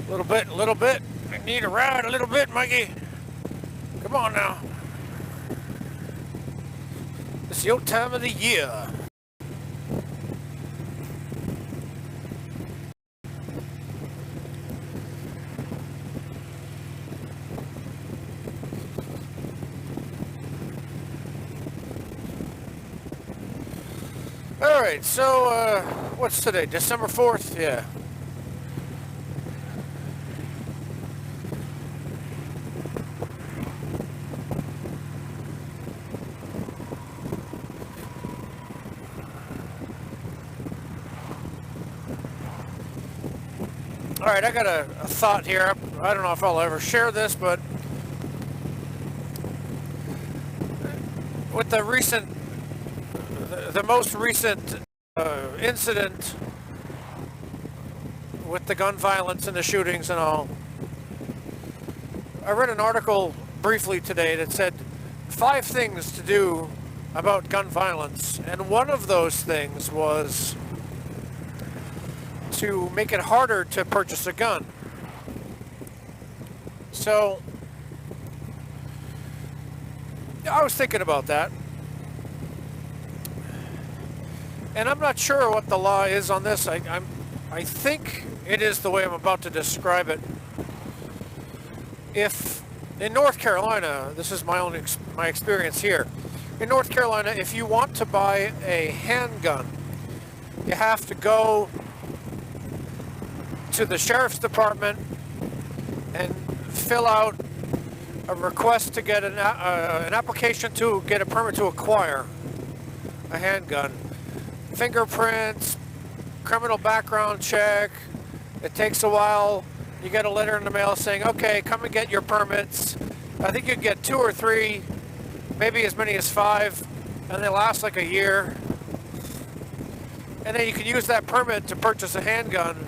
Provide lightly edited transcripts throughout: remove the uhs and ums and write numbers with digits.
A little bit. I need a ride a little bit, Mikey. Come on now. It's your time of the year. All right, so what's today? December 4th? Yeah. All right, I got a thought here. I don't know if I'll ever share this, but with the most recent incident with the gun violence and the shootings and all, I read an article briefly today that said 5 things to do about gun violence, and one of those things was to make it harder to purchase a gun. So I was thinking about that, and I'm not sure what the law is on this. I think it is the way I'm about to describe it. If in North Carolina, this is my experience here. In North Carolina, if you want to buy a handgun, you have to go to the sheriff's department and fill out a request to get an application to get a permit to acquire a handgun. Fingerprints, criminal background check. It takes a while. You get a letter in the mail saying, okay, come and get your permits. I think you can get 2 or 3, maybe as many as 5, and they last like a year. And then you can use that permit to purchase a handgun.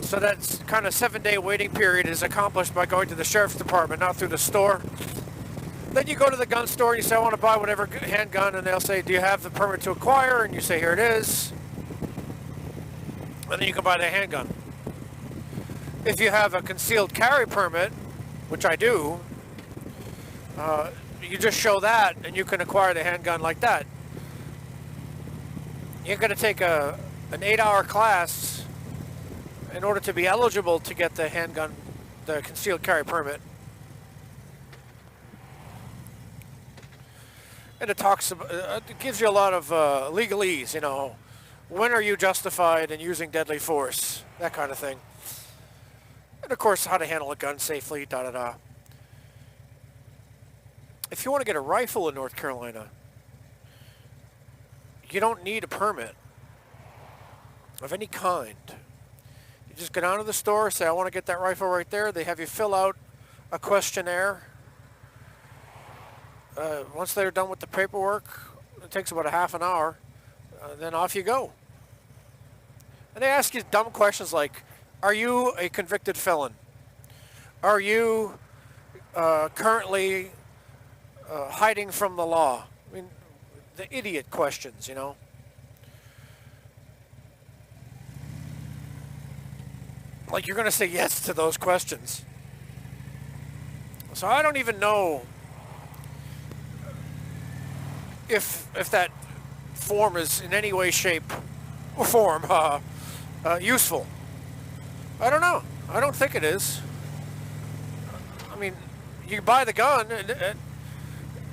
So that kind of 7-day waiting period is accomplished by going to the sheriff's department, not through the store. Then you go to the gun store and you say, I want to buy whatever handgun, and they'll say, do you have the permit to acquire? And you say, here it is. And then you can buy the handgun. If you have a concealed carry permit, which I do, you just show that and you can acquire the handgun like that. You're going to take an 8-hour class in order to be eligible to get the handgun, the concealed carry permit. And it talks about, it gives you a lot of legalese, you know. When are you justified in using deadly force? That kind of thing. And of course, how to handle a gun safely, da-da-da. If you want to get a rifle in North Carolina, you don't need a permit of any kind. You just go down to the store, say, I want to get that rifle right there. They have you fill out a questionnaire. Once they're done with the paperwork, it takes about a half an hour, then off you go. And they ask you dumb questions like, are you a convicted felon? Are you currently hiding from the law? I mean, the idiot questions, you know. Like you're going to say yes to those questions. So I don't even know if that form is in any way, shape, or form useful. I don't know. I don't think it is. I mean, you buy the gun,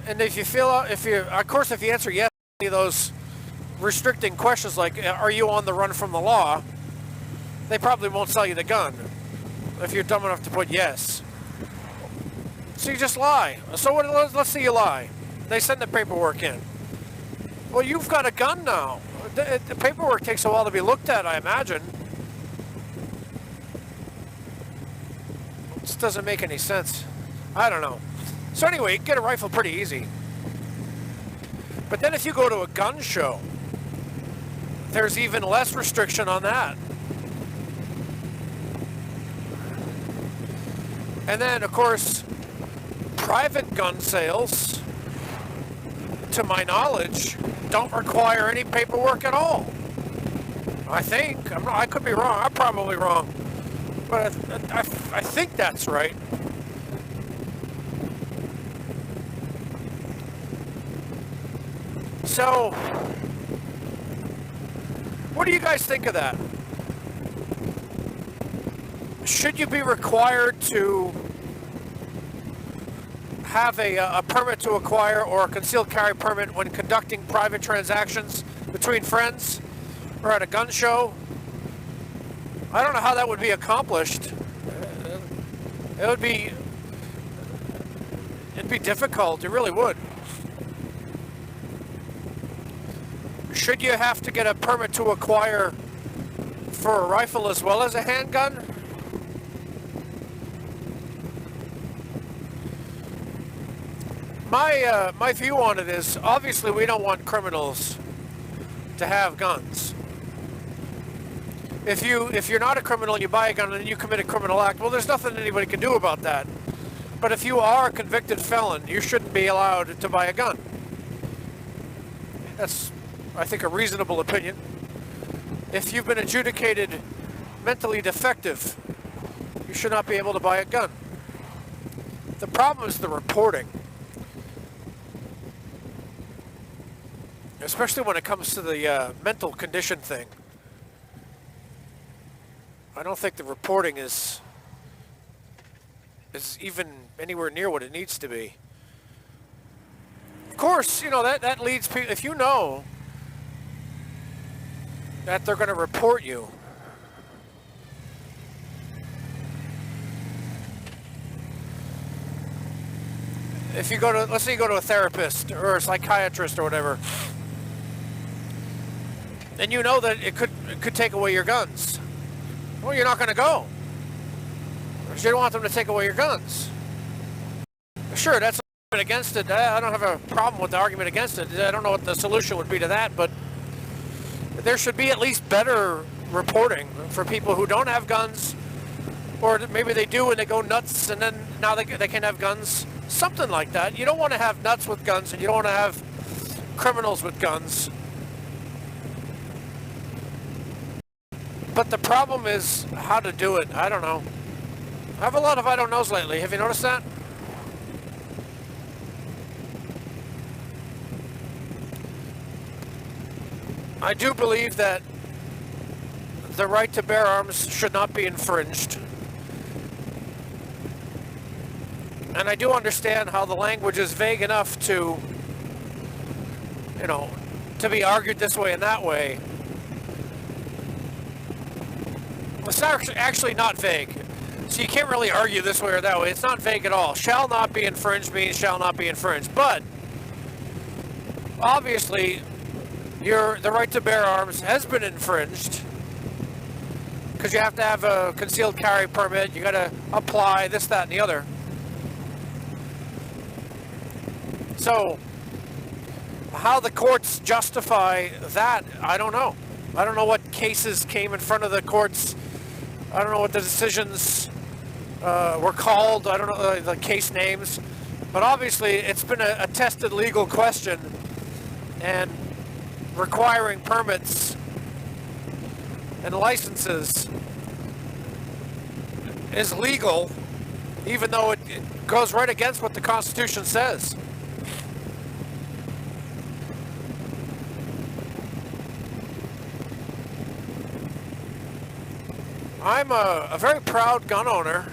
and if you fill out, if you answer yes to those restricting questions like, are you on the run from the law? They probably won't sell you the gun if you're dumb enough to put yes. So you just lie. So let's say you lie. They send the paperwork in. Well, you've got a gun now. The paperwork takes a while to be looked at, I imagine. This doesn't make any sense. I don't know. So anyway, you can get a rifle pretty easy. But then if you go to a gun show, there's even less restriction on that. And then, of course, private gun sales, to my knowledge, don't require any paperwork at all. I think. I could be wrong. I'm probably wrong. But I think that's right. So, what do you guys think of that? Should you be required to have a permit to acquire or a concealed carry permit when conducting private transactions between friends or at a gun show? I don't know how that would be accomplished. It'd be difficult. It really would. Should you have to get a permit to acquire for a rifle as well as a handgun? My view on it is, obviously we don't want criminals to have guns. If you're not a criminal and you buy a gun and you commit a criminal act, well, there's nothing anybody can do about that. But if you are a convicted felon, you shouldn't be allowed to buy a gun. That's, I think, a reasonable opinion. If you've been adjudicated mentally defective, you should not be able to buy a gun. The problem is the reporting. Especially when it comes to the mental condition thing. I don't think the reporting is even anywhere near what it needs to be. Of course, you know, that leads people, if you know that they're going to report you, if you go to, let's say you go to a therapist or a psychiatrist or whatever, and you know that it could take away your guns, well, you're not going to go. Because you don't want them to take away your guns. Sure, that's an argument against it. I don't have a problem with the argument against it. I don't know what the solution would be to that, but there should be at least better reporting for people who don't have guns, or maybe they do and they go nuts and then now they can have guns. Something like that. You don't want to have nuts with guns and you don't want to have criminals with guns. But the problem is how to do it. I don't know. I have a lot of I don't knows lately. Have you noticed that? I do believe that the right to bear arms should not be infringed. And I do understand how the language is vague enough to, you know, to be argued this way and that way. It's actually not vague. So you can't really argue this way or that way. It's not vague at all. Shall not be infringed means shall not be infringed. But obviously, the right to bear arms has been infringed because you have to have a concealed carry permit. You got to apply this, that, and the other. So how the courts justify that, I don't know. I don't know what cases came in front of the courts. I don't know what the decisions were called. I don't know the case names. But obviously, it's been a tested legal question. And requiring permits and licenses is legal, even though it goes right against what the Constitution says. I'm a very proud gun owner.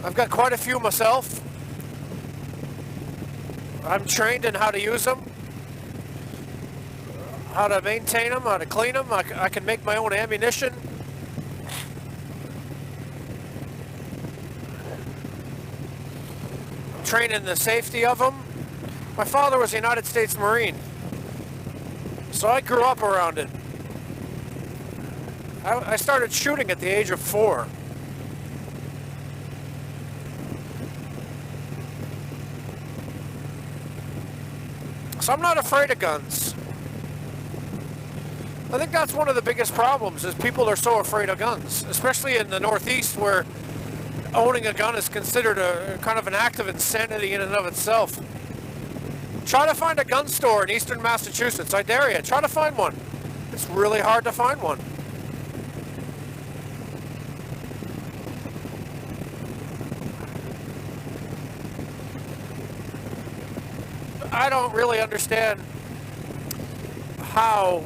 I've got quite a few myself. I'm trained in how to use them, how to maintain them, how to clean them. I can make my own ammunition. I'm trained in the safety of them. My father was a United States Marine, so I grew up around it. I started shooting at the age of 4. So I'm not afraid of guns. I think that's one of the biggest problems, is people are so afraid of guns, especially in the Northeast, where owning a gun is considered a kind of an act of insanity in and of itself. Try to find a gun store in eastern Massachusetts. I dare you. Try to find one. It's really hard to find one. I don't really understand how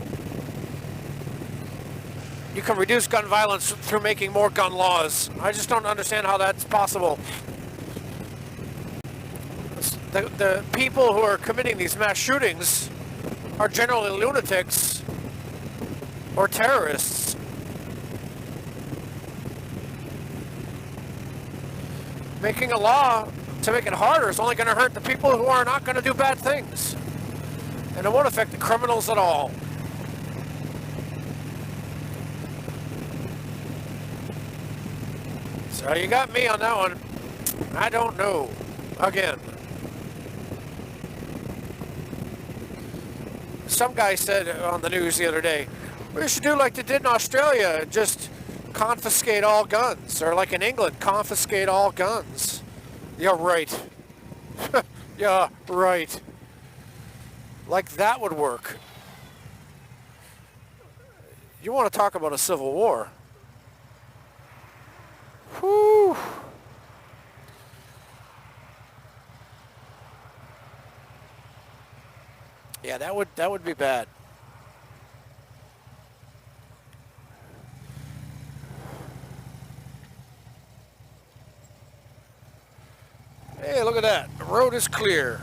you can reduce gun violence through making more gun laws. I just don't understand how that's possible. The people who are committing these mass shootings are generally lunatics or terrorists. Making a law to make it harder is only going to hurt the people who are not going to do bad things. And it won't affect the criminals at all. So you got me on that one. I don't know. Again. Some guy said on the news the other day, we should do like they did in Australia, just confiscate all guns. Or like in England, confiscate all guns. Yeah, right. Yeah, right. Like that would work. You want to talk about a civil war? Whew. Yeah, that would be bad. Hey, look at that. The road is clear.